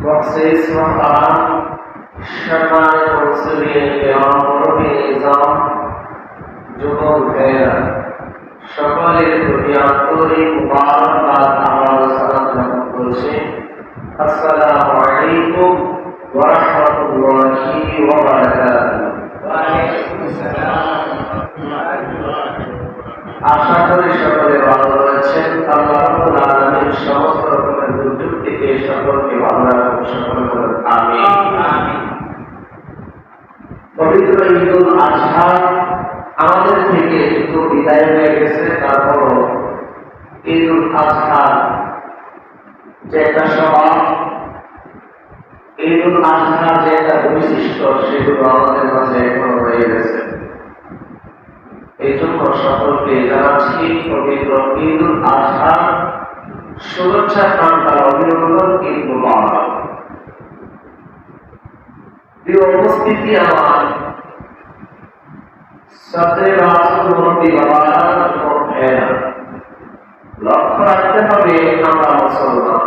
Boxes মহান সম্মানিত মুসলিম নিজাম যুবক ভাইয়েরা, সকলের প্রতি আন্তরিক মুবারকবাদ আমার সালাম জ্ঞাপন করছি। আসসালামু আলাইকুম ওয়া রাহমাতুল্লাহি ওয়া বারাকাতুহু। ওয়া আলাইকুম আসসালাম ওয়া রাহমাতুল্লাহি। আশা করি সকলে ভালো রয়েছেন। আল্লাহ রাব্বুল আলামিন সমস্ত রকমের দুর্যোগ থেকে সকলকে ভালো রাখুন, সকল বলেন আমিন। পবিত্র ঈদুল আজহা আমাদের থেকে একটু বিদায় হয়ে গেছে, তারপরও ঈদুল আজহা যে একটা স্বভাব, ঈদুল আজহার যে একটা বৈশিষ্ট্য, সেগুলো আমাদের মাঝে এখনো রয়ে গেছে। এই জন্য সকলকে জানাচ্ছি পবিত্র ঈদুল আজহা শুভেচ্ছা কামনা, অভিনন্দন, ঈদ মুবারক। প্রিয় উপস্থিতি, আমার সাথে লক্ষ্য রাখতে হবে, আমরা মুসলমান,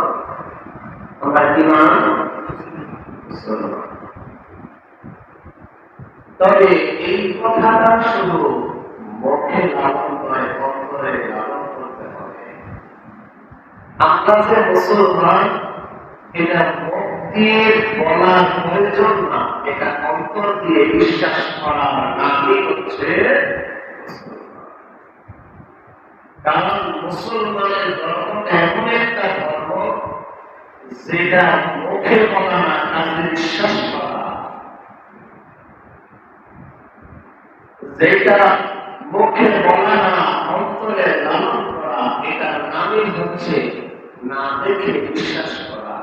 আমরা কি মান মুসলমান। তবে এই কথাটা শুধু মুখে লালন নয়, অন্তরে লালন করতে হবে। আমরা যে মুসলমান, এটা মুখ দিয়ে বলার প্রয়োজন না, এটা অন্তর দিয়ে বিশ্বাস করার নামই হচ্ছে কারণ মুসলমানের ধর্ম এমন একটা ধর্ম যেটা মুখে বলা না, কাজে বিশ্বাস করা। যেটা মুখে বলা না, অন্তরে লালন করা, এটার নামই হচ্ছে না দেখে বিশ্বাস করা।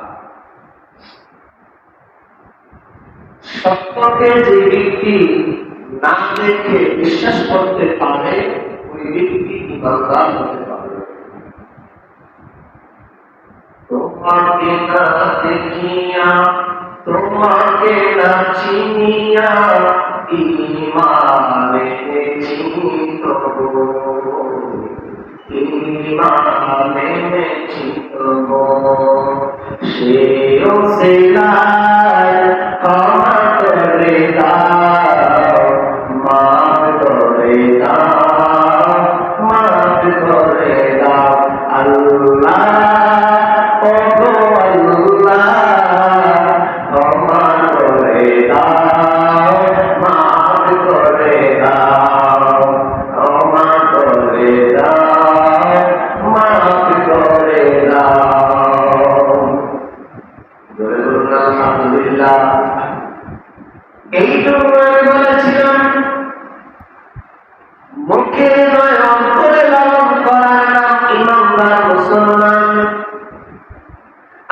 সত্যকে যে ব্যক্তি না দেখে বিশ্বাস করতে পারে, ওই ব্যক্তি ইমানদার হতে পারে। তোমাকে না দেখিয়া, তোমাকে না চিনিয়া, ঈমান এনেছি তবু, ঈমান এনেছি তবু, সেও সেলাই ক্ষমা করে দাও, মাফ করে দাও, মাফ করে দাও আল্লাহ, ও গো আল্লাহ, ক্ষমা করে দাও, মাফ করে দাও, ক্ষমা করে দাও, মাফ করে দাও। আলহামদুলিল্লাহ। এই জন্য আমি বলেছিলাম, মুখে নয় অন্তরে লালন করার নাম ইমানদার মুসলমান।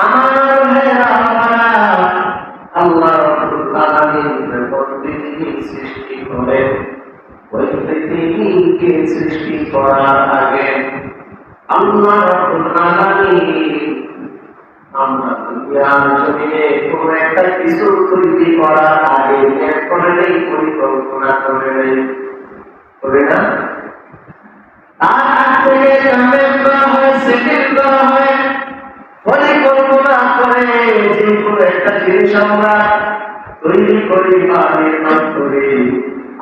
আমার ভাইয়েরা, আল্লাহ রাব্বুল আলামিন পৃথিবী সৃষ্টি করেন, ওই পৃথিবীকে সৃষ্টি করার আগে আল্লাহ রাব্বুল আলামিন আমরা দুনিয়ার জমিনে কোনো একটা কিছু তৈরি করার আগে করে নেই, পরিকল্পনা করে নেই, করে না? তার আগ থেকে কমেন্ট করা হয়, সেকেন্ড করা হয়, পরিকল্পনা করে যে কোনো একটা জিনিস আমরা তৈরি করি বা নির্মাণ করি।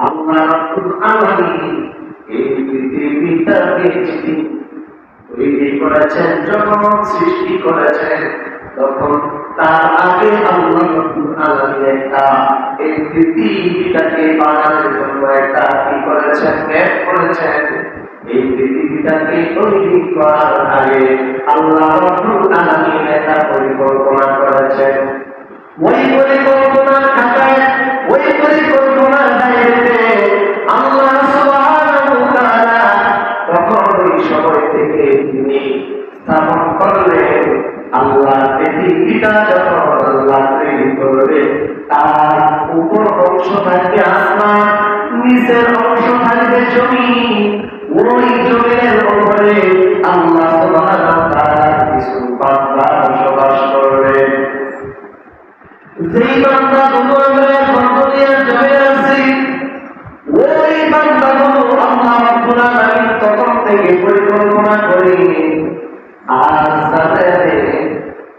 আল্লাহ রাব্বুল আলামিন এই পৃথিবীটাকে তৈরি করেছেন, যখন সৃষ্টি করেছেন, তখন তার আগে আল্লাহ রাব্বুল আলামিন একটা এই পৃথিবীটাকে বানানোর জন্য একটা কি করেছেন, ম্যাপ করেছেন। এই পৃথিবীটাকে তৈরি করার আগে আল্লাহ রাব্বুল আলামিন একটা পরিকল্পনা করেছেন। ওই পরিকল্পনা খাতায়, ওই পরিকল্পনার দায়িত্বে আল্লাহ সুবহানাহু ওয়া তাআলা তখন ওই সময় থেকে তিনি স্থাপন করলেন। আল্লাহ পৃথিবীটা যখন আল্লাহ তৈরি করবে, তার উপর অংশ থাকবে আসমান, নিচের অংশ থাকবে জমিন। ওই জমিনের উপরে আল্লাহ সুবহানাহু ওয়া তাআলা কিছু বান্দা বসবাস করবে। যেই বান্দাগুলো আমরা এখন দুনিয়ার জমিনে আছি, ওই বান্দাগুলো আল্লাহ রাব্বুল আলামিন তখন থেকে পরিকল্পনা করে আর সাথে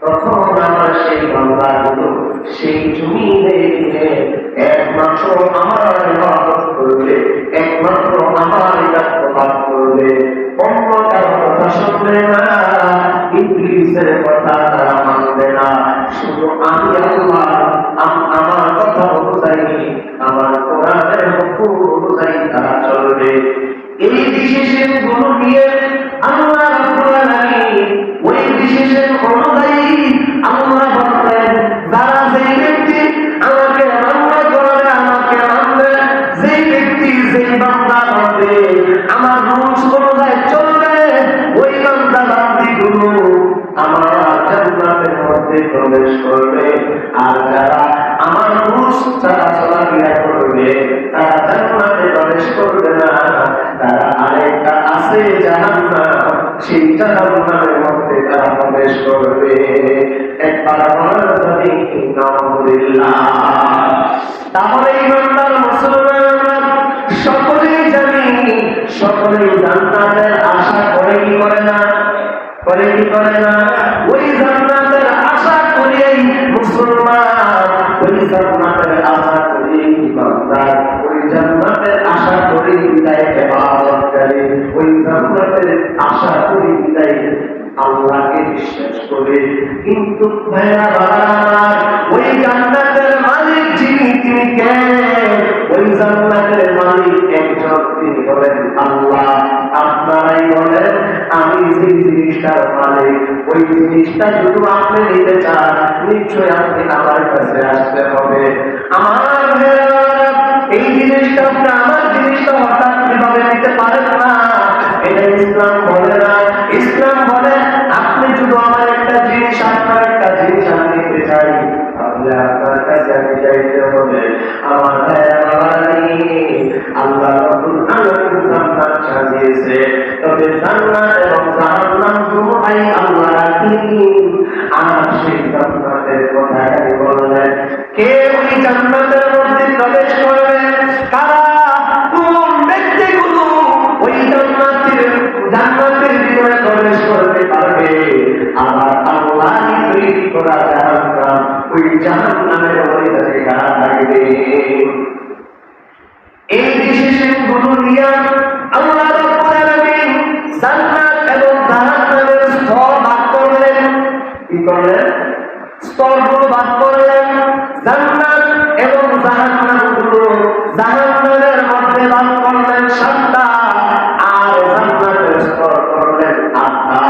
তখন আমরা সেই বান্দাগুলো সেই জমিনে একমাত্র আমার ইবাদত করবে, একমাত্র আমার ইবাদত করবে, অন্য কারো কথা শুনবে না, ইবলিসের কথা তারা মানবে না। শুধু আমি আল্লাহ আমার কথা অনুযায়ী, আমার কোরআনের হুকুম অনুযায়ী তারা চলবে। এই বিশেষণ গুলো নিয়ে আল্লাহ রাব্বুল আলামিন ওই বিশেষণ অনুযায়ী আল্লাহ বলেন, যারা যেই ব্যক্তি আমাকে মান্য করবে, আমাকে মানবে, যেই ব্যক্তি যেই বান্দা মানবে, আমার রুলস অনুযায়ী চলবে, ওই বান্দা বান্দিগুলো আমার জান্নাতের মধ্যে প্রবেশ করবে। আর যারা আমার রুলস ছাড়া চলাফেরা করবে তারা জান্নাতে প্রবেশ করবে না, তারা আরেকটা আছে জাহান্নাম, সেই জাহান্নামের মধ্যে তারা প্রবেশ করবে। একবার বলার জানি নাউযুবিল্লাহ। তাহলে ইমানদার মুসলমান সকলেই জানি, সকলেই জান্নাতের আশা করে কি করে না, করে কি করে না? ওই জান্নাতের আশা করেই মুসলমান, ওই জান্নাতের আশা করেই ইমানদার, ওই জান্নাতের আশা করেই বিদায় ইবাদত করে, ওই জান্নাতের আশা করেই বিদায় আল্লাহকে বিশ্বাস করে। কিন্তু ভাইরা বাবা, ওই জান্নাতের মালিক যিনি, তিনি কে? ওই জান্নাতের মালিক একজন, তিনি হলেন আল্লাহ। আপনারাই বলেন, আমি যে জিনিসটার মালিক, ওই জিনিসটা যদি আপনি নিতে চান, নিশ্চয় আপনি আমার কাছে আসতে হবে। আমার ভাইরা, এই জিনিসটা আপনি আমার জিনিসটা হঠাৎ কিভাবে নিতে পারেন না, এটা ইসলাম বলে না। ইসলাম বলে আপনি যদি আমার একটা জিনিস, আপনার একটা জিনিস আমি নিতে চাই, তাহলে আপনার কাছে আমি চাইতে হবে। আমার আল্লাহ রাব্বুল আলামিন জান্নাত সাজিয়েছে, তবে জান্নাত এবং জাহান্নাম দুটোই আল্লাহ রাখেন। আর সেই জান্নাতের কথাই বললেন, কে ওই জান্নাতের মধ্যে প্রবেশ করবে? কারা? কোন ব্যক্তিগুলো ওই জান্নাতের ভিতরে প্রবেশ করতে পারবে? আবার আল্লাহ তৈরি করা জাহান্নাম, ওই জাহান্নামের মধ্যে কারা থাকবে? এই বিশেষণগুলো নিয়ে আল্লাহ রাব্বুল আলামিন জান্নাত এবং জাহান্নামের স্তর ভাগ করলেন। কি করলেন? স্তরগুলো ভাগ করলেন। জান্নাত এবং জাহান্নামগুলো জাহান্নামের মধ্যে ভাগ করলেন 7টা, আর জান্নাতের স্তর করলেন 8টা।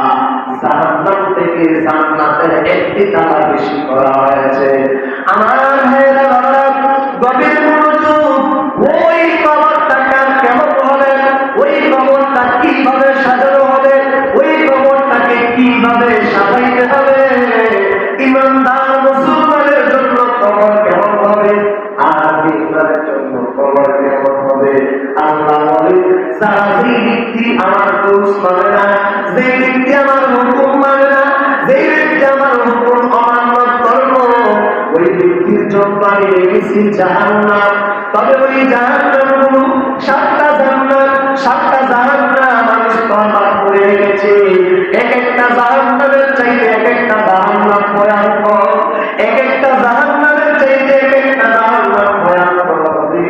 জাহান্নাম থেকে জান্নাতের একটি তালা বেশি করা হয়েছে। আমার ভাইরা বাবা, গভীর মনোযোগ। ওই কবরটা কেমন হবে, ওই কবরটা কিভাবে সাজানো হবে, ওই কবরটাকে কিভাবে সাজাইতে হবে, ইমানদার মুসলমানের জন্য কবর কেমন হবে, আর বেঈমানের জন্য কবর কেমন হবে? আল্লাহ বলেন, যারা যেই ব্যক্তি আমার দোষ মানে না, যেই ব্যক্তি আমার হুকুম মানে না, যেই ব্যক্তি আমার হুকুম অমান্য করলো, ওই ব্যক্তির জন্য আমি রেখেছি জাহান্নাম। তবে ওই জাহান্নামগুলো 7টা জান্নাত, 7টা জাহান্নাম আমি স্তরবাদ করে রেখেছি। এক একটা জাহান্নামের চাইতে এক একটা জাহান্নাম ভয়ঙ্কর, এক একটা জাহান্নামের চাইতে এক একটা জাহান্নাম ভয়ঙ্কর হবে।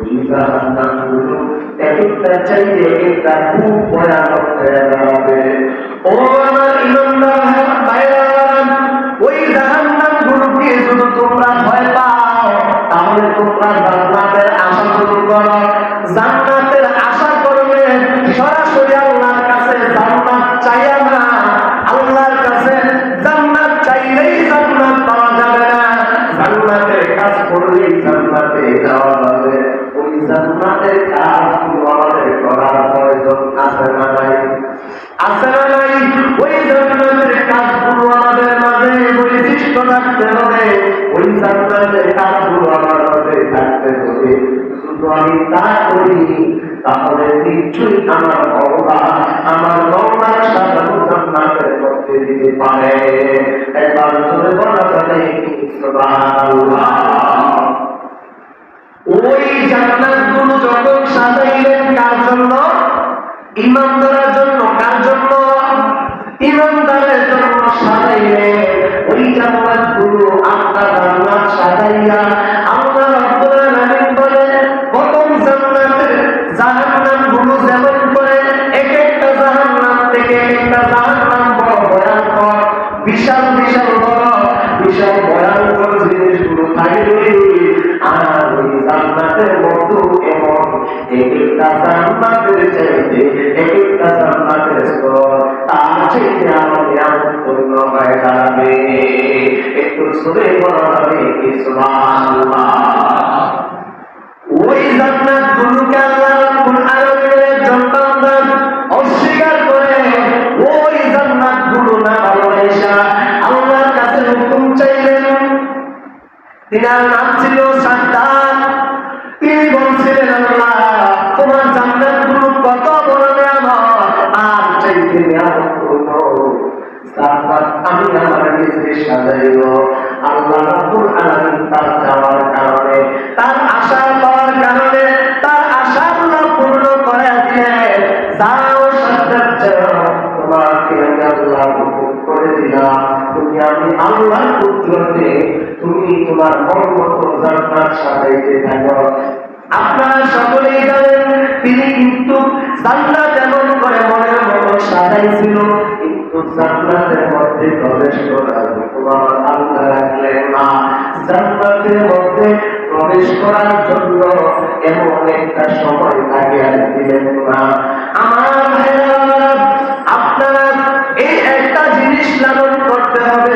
ওই জাহান্নামগুলো এক একটা চাইতে এক একটা খুব ভয়ানক হয়ে যাবে। ও আমার ইমানদার ভাইরা, ওই জাহান্নামগুলোকে যদি তোমরা ভয় পাও, তাহলে তোমরা জান্নাতের আশা শুরু করো। জান্নাতের আশা করবে, সরাসরি আল্লাহর কাছে জান্নাত চাইয়া না। আল্লাহর কাছে জান্নাত চাইলেই জান্নাত পাওয়া যাবে না, জান্নাতের কাজ করলেই জান্নাতে যাওয়া যাবে। ওই জান্নাতের কাজগুলো আমাদের করার প্রয়োজন আছে না নাই? আছে না নাই? ওই জান্নাতের কাজগুলো আমাদের মাঝে বৈশিষ্ট্য থাকতে হবে, ওই জান্নাতের কাজগুলো আমার মাঝে থাকতে হবে। শুধু আমি তা করি, তাহলে নিশ্চয়ই আমার ভগবান আমার মওলার সাজানো জান্নাতের মধ্যে দিতে পারে। একবার জোরে বলা যাবে সুবহানাল্লাহ। ওই জান্নাতগুলো যখন সাজাইলেন কার জন্য? ইমানদারের জন্য। কার জন্য? ইমানদারের জন্য সাজাইলেন। ওই জান্নাতগুলো আটটা জান্নাত সাজাইয়া আল্লাহ রাব্বুল আলামিন বলেন প্রথম জান্নাতের জাহান্নামগুলো যেমন করে এক একটা জাহান্নাম থেকে একটা জাহান্নাম বড় ভয়ঙ্কর, বিশাল বিশাল বড় বিশাল ভয়ঙ্কর জিনিসগুলো থাকবে। আর ওই জান্নাতের মধ্যে এমন এক একটা জান্নাতের চাইতে এক একটা জান্নাতের স্তর তার চাইতে আমার নিয়ামত পূর্ণ হয়ে দাঁড়াবে। একটু শুনে বলা হবে কি সুবহানাল্লাহ। ওই জান্নাতগুলোকে আল্লাহ রাব্বুল আলামিনের একজন বান্দা অস্বীকার করে ওই জান্নাতগুলো না ভালোবাসা আল্লাহর কাছে হুকুম চাইলেন। তিনার নাম ছিল সাদ্দাত। তিনি বলছিলেন আল্লাহ তোমার জান্নাতগুলো কত বড় নিয়ামত, আর চাইতে নিয়ামত পূর্ণ জান্নাত আমি আমার নিজে সাজাইব। আল্লাহ রাব্বুল আলামিন তার যাওয়ার কারণে তার আশা পাওয়ার কারণে তার আশা পূর্ণ করে দিলেন। যাও সাদ্দাত যাও, তোমাকে আমি আল্লাহ হুকুম করে দিলাম, তুমি আমি আল্লাহর পুত্রতে তুমি তোমার মন মতো জান্নাত সাজাইতে থাকো। আপনারা সকলেই জানেন তিনি কিন্তু জান্নাত এমন করে মনের মতো সাজাইছিল, কিন্তু জান্নাতের মধ্যে প্রবেশ করার হুকুম আল্লাহ রাখলেন না। জান্নাতের মধ্যে প্রবেশ করার জন্য এমন একটা সময় তাকে আর দিলেন না। আমার ভাইরা আপনারা এই একটা জিনিস লালন করতে হবে,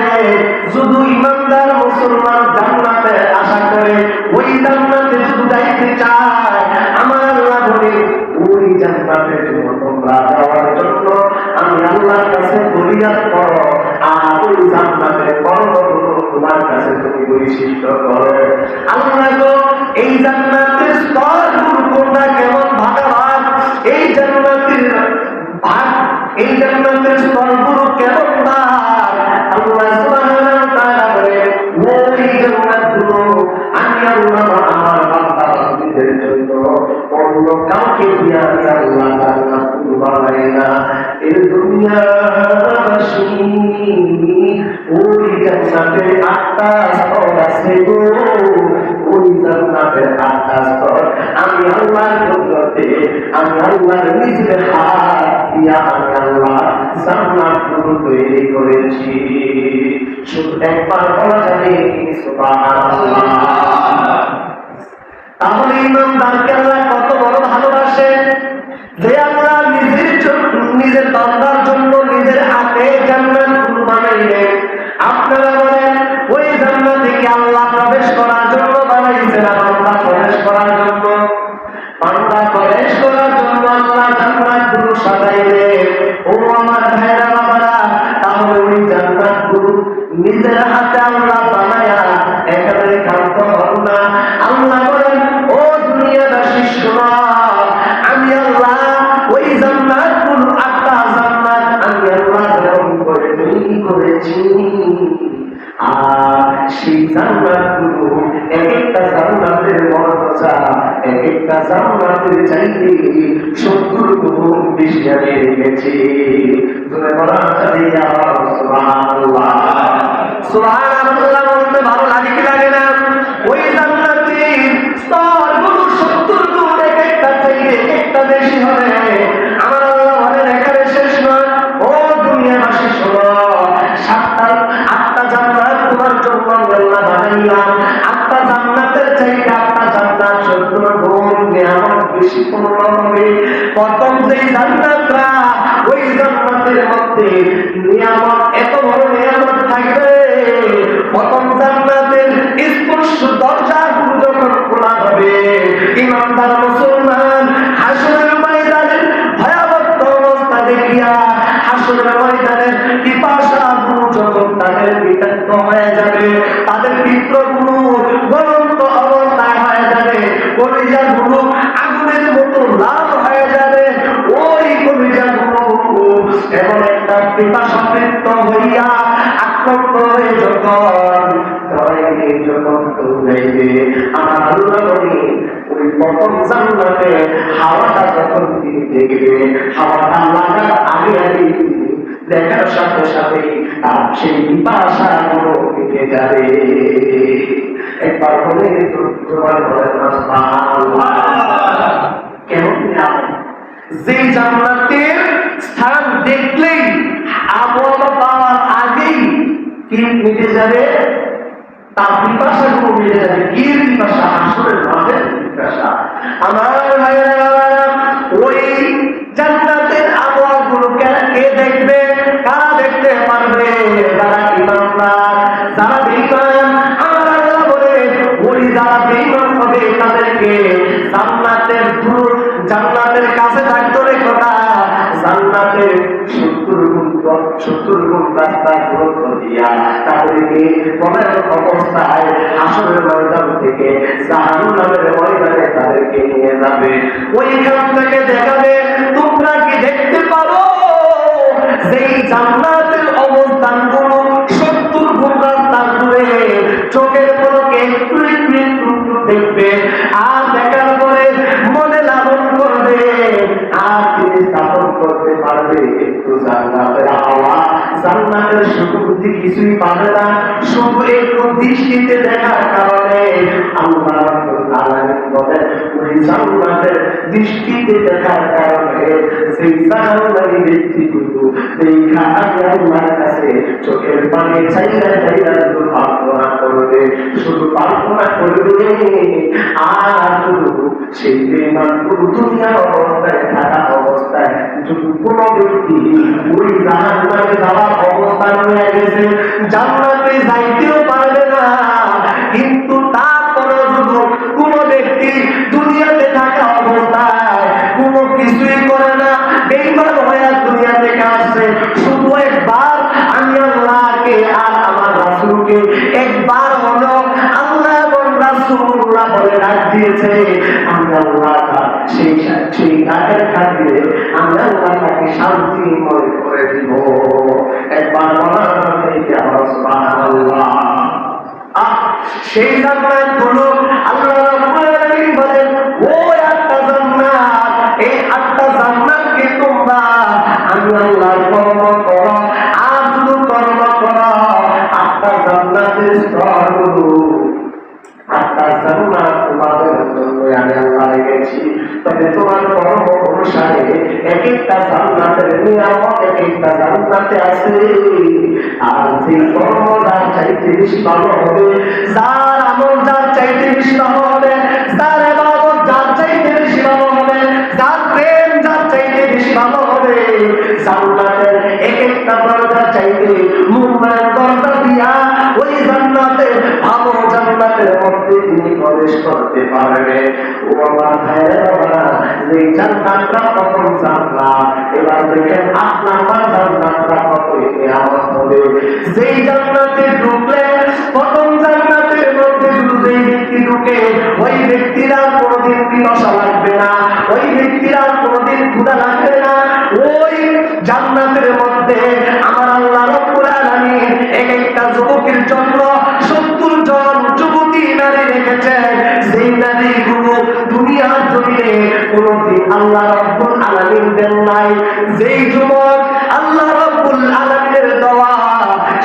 শুধু ইমানদার মুসলমান জান্নাতের আশা করে ওই জান্নাতে শুধু যাইতে চায়, আমার আল্লাহ বলে ওই জান্নাতে তোমরা যাওয়ার জন্য আমি আল্লাহর কাছে ফরিয়াদ করো, আর ওই জান্নাতের পরমগুলো তোমার কাছে তুমি বৈশিষ্ট্য করো। আল্লাহ গো এই জান্নাতের স্তরগুলো কোনটা কেমন ভাগাভাগ, এই জান্নাতের ভাগ এই জান্নাতের স্তরগুলো কেমন ভাগ, আল্লাহ সুবহানাহু ওয়া তাআলা বলেন ওই জান্নাতগুলো আমি আল্লাহ আমার বান্দা বান্দীদের জন্য অন্য কাউকে দিয়ে আমি আল্লাহ জান্নাত বানাই না। এই দুনিয়াবাসী ওই জান্নাতের আটটা স্তর আছে গো, ওই জান্নাতের আটটা স্তর আমি আল্লাহর কুদরতে আমি আল্লাহর নিজের হাত দিয়া আমি আল্লাহ জান্নাতগুলো তৈরি করেছি। শুধু একবার বলা যাবে সুবহানাল্লাহ। তাহলে ইমানদারকে আল্লাহ কত বড় ভালোবাসে যে আল্লাহ নিজের বান্দার জন্য নিজের হাতে জান্নাতগুলো বানাইলেন। আপনারা বলেন ওই জান্নাতে কি আল্লাহ প্রবেশ করার জন্য বানাইছেন না বান্দা প্রবেশ করার জন্য? বান্দা প্রবেশ করার জন্য আল্লাহ জান্নাতগুলো সাজাইলেন। ও আমার ভাইরা বাবারা, তাহলে ওই জান্নাতগুলো নিজের হাতে আল্লাহ বানায়া একেবারে ক্ষান্ত হন না। আল্লাহ বলেন ও দুনিয়াবাসী শোনো, আমি আল্লাহ ওই জান্নাতগুলো আটটা জান্নাত আমি আল্লাহ যেমন করে তৈরি করেছি, আর সেই জান্নাতগুলো এক একটা জান্নাতের মর্যাদা এক একটা জান্নাতের চাইতে 70 গুণ বেশি আমি রেখেছি। জোরে বলা যাবে সুবহানাল্লাহ। সুবহানাল্লাহ বলতে ভালো লাগে কি লাগে না? ওই জান্নাতের স্তরগুলো 70 গুণ এক একটা চাইতে একটা বেশি হবে। আমার আল্লাহ বলেন এখানে শেষ নয়, ও দুনিয়াবাসী শোনো, আটটা জান্নাত তোমার জন্য আল্লাহ বানাইলাম। আটটা জান্নাতের চাইতে আটটা জান্নাত 70 গুণ নিয়ামত বেশি পূর্ণ হবে। প্রথম যেই জান্নাতরা ওই জান্নাতের মধ্যে নিয়ামত এত বড় নিয়ামত থাকবে, প্রথম জান্নাতের স্পর্শ দরজাগুলো যখন খোলা হবে, ইমানদার মুসলমান হাসরের ময়দানের ভয়াবহ অবস্থা দেখিয়া হাসরের ময়দানের পিপাসাগুলো যখন তাদের বিতর্ক হয়ে যাবে, তাদের পিত্রগুলো জ্বলন্ত অবস্থায় হয়ে যাবে, কলিজাগুলো আগুনের মতো লাল হয়ে যাবে, ওই কলিজাগুলো এমন একটা পিপাসাবৃত্ত হইয়া আক্রান্ত হয়ে যখন দৌড়াইবে, আমার আল্লাহ বলে ওই প্রথম জান্নাতে হাওয়াটা যখন তিনি দেখবে, হাওয়াটা লাগার আগে আগে দেখার সাথে সাথে তার সেই পিপাসাগুলো থেকে নিয়ে যাবে। একবার বলে তোমার বলেন না সুবহানাল্লাহ। কেমন নিয়ামত! যে জান্নাতের স্থান দেখলেই আবহাওয়া পাওয়ার আগেই কি মিটে যাবে, তার পিপাসা গুলো মিটে যাবে। কি পিপাসা? আসলে মাঝের পিপাসা। আমার ভাইয়েরা, ওই জান্নাতের আবহাওয়া গুলো কে দেখবে? কারা দেখতে পারবে? যারা ঈমানদার, যারা বেঈমান। আমার আল্লাহ বলে ওই যারা বেঈমান হবে তাদেরকে জান্নাতের কাছে থাকতে কথা, জান্নাতের 70 গুণ রাস্তা দূরত্ব দিয়া তাদেরকে প্রণয়ের অবস্থায় হাসরের ময়দান থেকে জাহান্নামের ময়দানে তাদেরকে নিয়ে যাবে। ওইখান থেকে দেখাবে, তোমরা কি দেখতে পারো যেই জান্নাতের অবস্থানগুলো 70 গুণ রাস্তা দূরে, চোখের পলকে একটু একটু একটু দেখবে, আর দেখার পরে মনে লালন করবে, আর তিনি স্থাপন করতে পারবে। একটু জান্নাতের হাওয়া, জান্নাতের সুগন্ধি কিছুই পাবে না। শুধু একটু দৃষ্টিতে দেখার কারণে আল্লাহ রাব্বুল আলামিন বলেন, ওই জান্নাতের দৃষ্টিতে দেখার কারণে সেই জান্নাতি ব্যক্তিগুলো দেখা আল্লাহর কাছে চোখের পানি চাইরা চাইরা শুধু প্রার্থনা করবে, শুধু প্রার্থনা করবে। আর শুধু সেই বেঈমান পুরো দুনিয়ার অবস্থায় থাকা অবস্থায় যদি কোনো ব্যক্তি ওই জান্নাতে যাওয়ার অবস্থান হয়ে গেছে, জান্নাতে যাইতেও পারবে না, কিন্তু তারপরে শুধু কোনো ব্যক্তি দুনিয়াতে থাকা অবস্থায় কোনো কিছুই করে না, বেঈমান হয়ে দুনিয়া থেকে আসছে, শুধু একবার আমি আল্লাহকে আর আমার রাসূলকে একবার হলো আল্লাহ এবং রাসূলুল্লাহ বলে ডাক দিয়েছে, আমি আল্লাহ সেই ডাকের খাতিরে আমি আল্লাহ তাকে শান্তিময় করে দিব। একবার বলার থেকে আমার সুবহানাল্লাহ। সেই জান্নাত গুলো আল্লাহ রাব্বুল আলামিন বলেন, ও একটা জান্নাত, এই একটা জান্নাতকে তোমরা আমি আল্লাহ কর্ম করো, আর শুধু কর্ম করো। একটা জান্নাতের স্তরগুলো, একটা জান্নাত তোমাদের জন্য আমি আল্লাহ রেখেছি। তবে তোমার কর্ম অনুসারে এক একটা জান্নাতের নিয়ামত এক একটা জান্নাতে আছে। আর সেই কর্ম যার চাইতে বেশি ভালো হবে, যার আমল যার চাইতে বেশি ভালো হবে, যার ইবাদত যার চাইতে বেশি ভালো হবে, যার প্রেম যার চাইতে বেশি ভালো হবে, জান্নাতের এক একটা দরজা চাইতে মূল্যায়ন দরজা দিয়া ওই জান্নাতে ভালো জান্নাতের মধ্যে তিনি প্রবেশ করতে পারবে। ও আমার ভাইয়েরা, যে জান্নাতটা প্রথম জান্নাত, এবার দেখেন ৮ নাম্বার জান্নাতটা কত নিয়ামত হবে। যেই জান্নাতে ঢুকলে, প্রথম জান্নাতের মধ্যে শুধু যেই ব্যক্তি ঢুকে, ওই ব্যক্তির আর কোনোদিন পিপাসা লাগবে না, ওই ব্যক্তির আর কোনোদিন ক্ষুধা লাগবে না। ওই জান্নাতের মধ্যে আমার আল্লাহ রাব্বুল আলামিন এক একটা যুবকের জন্য ৭০ জন যুবতী নারী রেখেছেন, যেই নারীগুলো দুনিয়ার জমিনে কোনোদিন আল্লাহ রাব্বুল আলামিন দেন নাই। যেই যুবক আল্লাহ রাব্বুল আলামিনের দেওয়া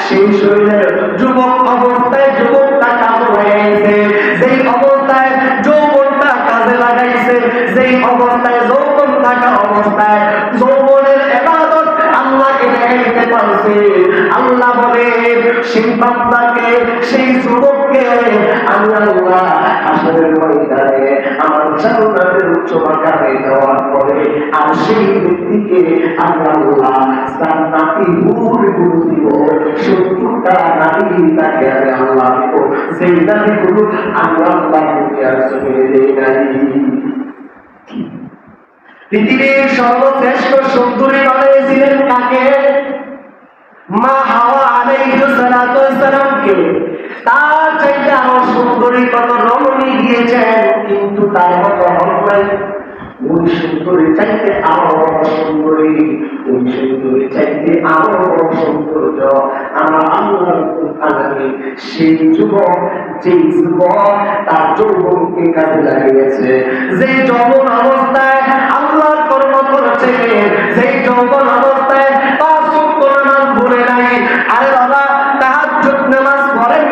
সেই শরীরের যুবক অবস্থায় যুবকটা কাজে লাগাইছে, যেই অবস্থায় যৌবনটা কাজে লাগাইছে, যেই অবস্থায় যৌবন থাকা অবস্থায় যৌবনের ইবাদত আল্লাহকে দেখাইতে পারছে, আল্লাহ বলে সেই বান্দাকে, সেই যুবককে আমি আল্লাহ হাসরের ময়দানে আমার জান্নাতের উচ্চ মাকামে দেওয়ার পরে আর সেই ব্যক্তিকে আমি আল্লাহ জান্নাতি হুরগুলো দিব। ৭০টা নারী তাকে আমি আল্লাহ দিব, সেই নারীগুলো আমি আল্লাহ দুনিয়ার জমিনে দেই নাই। পৃথিবীর সর্বশ্রেষ্ঠ সুন্দরী বানিয়েছিলেন কাকে? মা হাওয়া আলাইহিস সালাতু ওয়াস সালামকে। তার চাইতে আরো সুন্দরী কত রমণী গিয়েছেন, কিন্তু তার মতো হল নাই। ওই সুন্দরী চাইতে আরো সুন্দরী, ওই সুন্দরী চাইতে আরো সৌন্দর্য আমার আল্লাহ আলামিন সেই যুবক, যেই যুবক তার যৌবনকে কাজে লাগিয়েছে, যে যৌবন অবস্থায় আল্লাহর কর্ম করেছে, সেই যৌবন অবস্থায় ৫ ওয়াক্ত নামাজ ভুলে নাই। আরে বাবা, তাহাজ্জুদ নামাজ পড়েন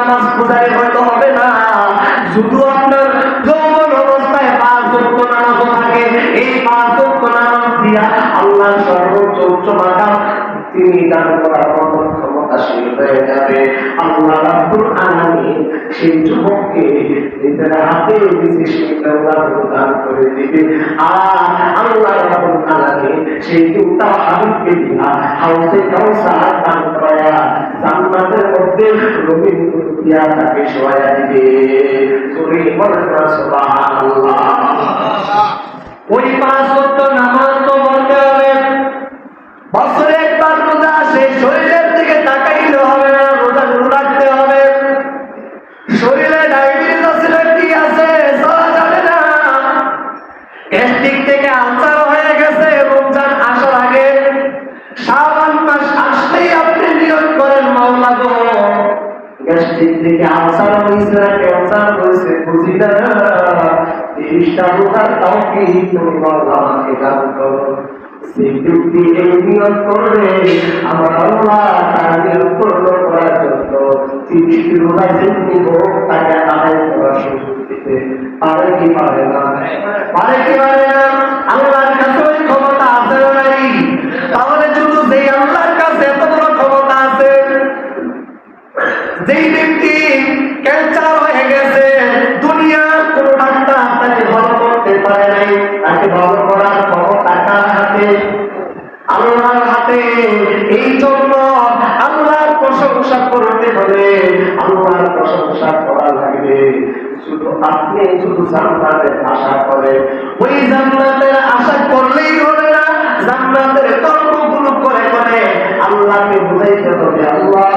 নামাজ পূজারি হয়তো হবে না, শুধু আপনার যৌবন অবস্থায় 5 ওয়াক্ত নামাজও থাকে, এই 5 ওয়াক্ত নামাজ দিয়া আল্লাহ সর্বোচ্চ উচ্চ মাকাম তিনি দান করার মতো ক্ষমতাশীল হয়ে যাবে। আল্লাহ রাব্বুল আলামিন সেই যুবককে নিজের হাতে নিজে সেই দান করে দিবে। আর আল্লাহ রাব্বুল আলামিন সেই দুটা হাবিবকে দিয়া হাউজে কাউসার দান করায়া জান্নাতের মধ্যে রঙিন দিয়া তাকে শোয়া দিবে। জোরে বলেন সুবহানাল্লাহ। ওই 5 ওয়াক্ত নামাজ তো পড়তে হবে, বছরে একবার রোজা আসে, শরীরের দিকে তাকাইলে হবে না, রোজা রাখতে হবে। শরীরে ডায়াবেটিস আছে কি আছে চলা যাবে না, গ্যাস্ট্রিক থেকে আলসার হয়ে গেছে, রমজান আসার আগে শাবান মাস আসলেই আপনি নিয়ত করেন মাওলা গো গ্যাস্ট্রিক থেকে আলসার হয়েছে না ক্যান্সার হয়েছে বুঝি না, 30টা রোজার তাওফিক তুমি মাওলা আমাকে দান করো। সেই ব্যক্তি এই নিয়ত করবে আমার আল্লাহ তার নিয়ত পূর্ণ করার জন্য 30টি রোজা যেমনি হোক তাকে আদায় করার সুযোগ দিতে পারে কি পারে না? পারে কি পারে না? আল্লাহর কাছে ওই ক্ষমতা আছে না নাই? তাহলে শুধু যেই আল্লাহর কাছে এত বড় ক্ষমতা আছে, যেই ব্যক্তি ক্যান্সার হয়ে গেছে, দুনিয়ার কোন ডাক্তার তাকে ভালো করতে পারে নাই, তাকে ভালো করার ক্ষমতা কার হাতে? আল্লাহর হাতে। এই জন্য আল্লাহর প্রশংসা করতে হলে আল্লাহর প্রশংসা করা লাগবে। শুধু আপনি শুধু জান্নাতের আশা করেন, ওই জান্নাতের আশা করলেই হবে না, জান্নাতের কর্মগুলো করে করে আল্লাহকে বুঝাইতে হবে আল্লাহ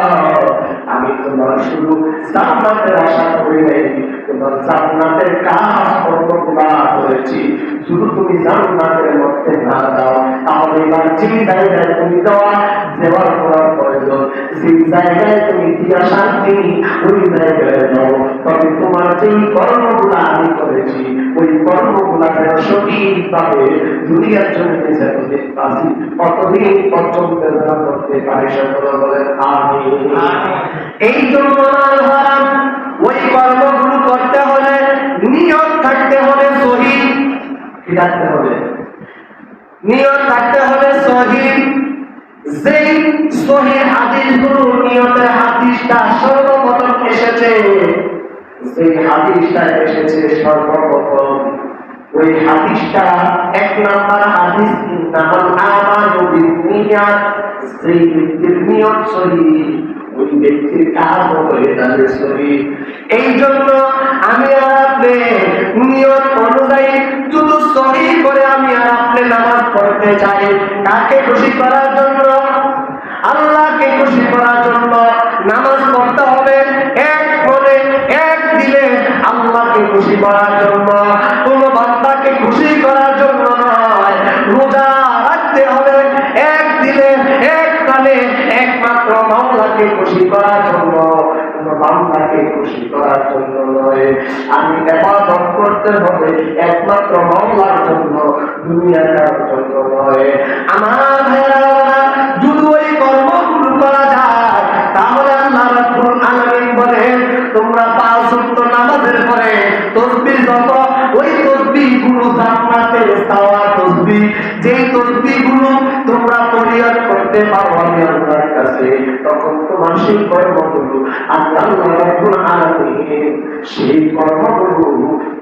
আমি তোমার শুধু জান্নাতের আশা করি নাই, তোমার জান্নাতের কাজ কর্মগুলা করেছি, শুধু তুমি জান্নাতের মধ্যে না দাও তাহলে এবার যে জায়গায় তুমি দেওয়ার করার প্রয়োজন, যে জায়গায় তুমি দিয়া শান্তি ওই জায়গায় দাও, তবে তোমার যেই কর্মগুলা আমি করেছি ওই কর্মগুলা যেন সঠিকভাবে দুনিয়ার জন্য যেন দেখতে কতদিন পর্যন্ত যেন করতে পারি সকলে বলেন আমিন। এই জন্য ওই কর্মগুলো করতে হলে নিয়ত থাকতে হবে সহি, কি থাকতে হবে? নিয়ত থাকতে হবে সহি। যেই সহি হাদিসগুলো নিয়তের হাদিসটা সর্বপ্রথম এসেছে, সেই হাদিসটা এসেছে সর্বপ্রথম ওই হাদিসটা 1 নাম্বার হাদিস ইন্নামাল আমালু বিন্নিয়াত, সেই ব্যক্তির নিয়ত সহি ওই ব্যক্তির কাজ হয়ে যাবে সহি। এই জন্য আমি আর আপনি নিয়ত অনুযায়ী শুধু সহি করে আমি আর আপনি নামাজ পড়তে চাই, কাকে খুশি করার জন্য? আল্লাহকে খুশি করার জন্য নামাজ পড়তে হবে, এক মনে এক দিলে আল্লাহকে খুশি করার জন্য, কোন বান্দাকে খুশি করার জন্য নয়। রোজা রাখতে হবে এক দিলে এক কালে একমাত্র মাওলাকে খুশি করার জন্য, কোন বান্দাকে খুশি করার জন্য নয়। আমি ইবাদত করতে হবে একমাত্র মাওলার জন্য, দুনিয়ার জন্য নয়। আমার ভাইরা যদি ওই কর্মগুলো করা যায় তাহলে আল্লাহ রাব্বুল আলামিন বলেন তোমরা 5 ওয়াক্ত নামাজের পরে তাসবিহ যত, ওই তাসবিহগুলো জান্নাতের সাওয়া তাসবিহ, যেই তাসবিহগুলো তোমরা পরিহার করতে পারো আমি আল্লাহর কাছে, তখন তোমার সেই কর্মগুলো আল্লাহ রাব্বুল আলামিন সেই কর্মগুলো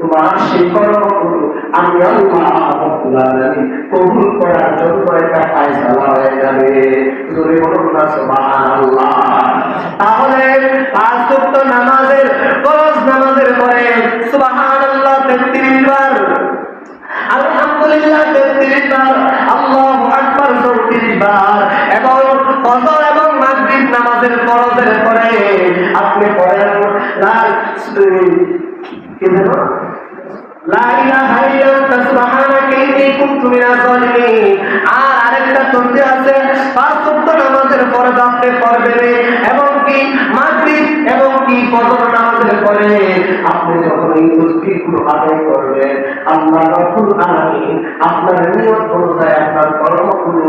তোমার সেই কর্মগুলো আমি আল্লাহ রাব্বুল আলামিন কবুল করার জন্য একটা ফায়সালা হয়ে যাবে। জোরে বলুন না সুবহানাল্লাহ। তাহলে 5 ওয়াক্ত নামাজের ফরজ নামাজের পরে সুবহানাল্লাহ 33 বার, আলহামদুলিল্লাহ 33 বার, আল্লাহু আকবার 34 বার, এবং ফজর এবং মাগরিব নামাজের ফরজের পরে আপনি পড়েন লা ইলাহা ইল্লাল্লাহ সুবহানাকা ইন্নী কুনতু মিনাজ জালিমিন। আর আরেকটা তাসবিহ আছে 5 ওয়াক্ত নামাজের পরে আপনি পড়বেন, এবং কি মাগরিব এবং কি ফজর নামাজের পরে আপনি যখন এই তাসবিহগুলো আদায় করবেন আল্লাহ রাব্বুল আলামিন আপনার নিয়ত অনুযায়ী আপনার কর্মগুলো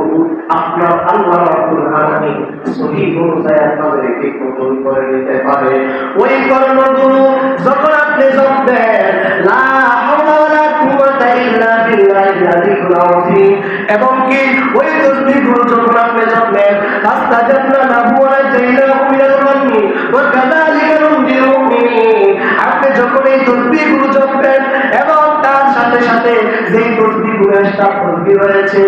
আপনার আল্লাহ রাব্বুল আলামিন সহিহ অনুযায়ী আপনাদেরকে কবুল করে নিতে পারে। ওই কর্মগুলো যখন আপনি জপবেন লা হাওলা ওয়ালা কুওয়াতা ইল্লা বিল্লাহিল আলিয়্যিল আযীম, এবং কি ওই তাসবিহগুলো যখন আপনি জপবেন ফাস্তাজাবনা লাহু ওয়া নাজাইনাহু মিনাল গাম্মি ওয়া কাযালিকা নুনজিল মুমিনিন, আপনি যখন এই তাসবিহগুলো জপবেন এবং তার সাথে সাথে যেই তাসবিহগুলো তাসবিহ রয়েছে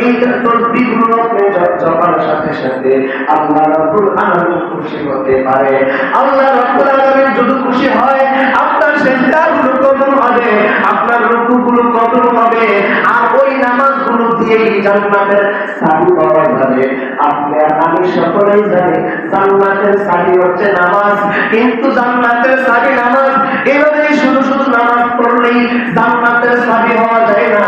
এই তাসবিহগুলো আপনি জপার সাথে সাথে আল্লাহ রাব্বুল আলামিন খুশি হতে পারে। আল্লাহ রাব্বুল আলামিন যদি খুশি হয় আপনার সিজদাগুলো কবুল হবে, আপনার রুকুগুলো কবুল হবে, আর ওই নামাজগুলো দিয়েই জান্নাতের চাবি পাওয়া যাবে। আপনি আর আমি সকলেই জানি জান্নাতের চাবি হচ্ছে নামাজ, কিন্তু জান্নাতের চাবি নামাজ। এভাবে শুধু শুধু নামাজ পড়লেই জান্নাতের চাবি হওয়া যায় না।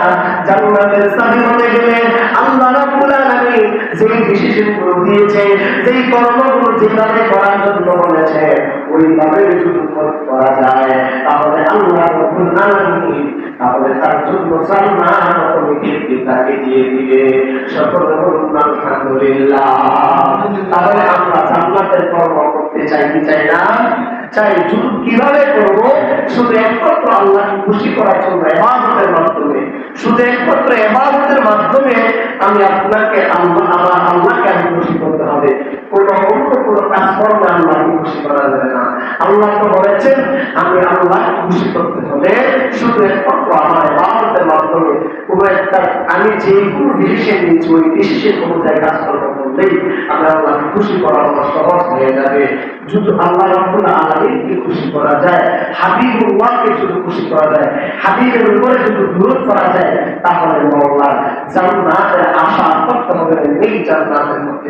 জান্নাতের চাবি হতে গেলে আল্লাহ রাব্বুল আলামিন যেই ডিসিশনগুলো দিয়েছে, যেই কর্মগুলো যেভাবে করার জন্য বলেছে ওইভাবে যদি করা যায় তাহলে আল্লাহ রাব্বুল আলামিন তাহলে তার জন্য জান্নাত কমিটি তাকে দিয়ে দিবে। সকলে বলুন আলহামদুলিল্লাহ। তাহলে আমরা জান্নাতের কর্ম করতে চাই কি চাই না? চাই। কিভাবে করব? শুধু একমাত্র আল্লাহকে খুশি করার জন্য ইবাদতের মাধ্যমে, শুধু একমাত্র ইবাদতের মাধ্যমে আমি আপনাকে আমার আল্লাহকে আমি খুশি করতে হবে। কোনো অন্য কোনো কাজ করলে আল্লাহকে খুশি করা যাবে না। আল্লাহ তো বলেছেন আমি আল্লাহকে খুশি করতে হলে শুধু একমাত্র আমার ইবাদতের মাধ্যমে। কোনো একটা আমি যেগুলো ডিসিশন নিচ্ছি ওই ডিসিশন অনুযায়ী কাজ করবো বললেই আমরা আল্লাহকে খুশি করা আমার সহজ হয়ে যাবে। যদি আল্লাহ রাব্বুল আলামিনকে খুশি করা যায়, হাবিবুল্লাহকে যদি খুশি করা যায়, হাবিবের উপরে যদি দরুদ করা যায়, তাহলে মাওলার জান্নাতের আশা করতে হবে। এই জান্নাতের মধ্যে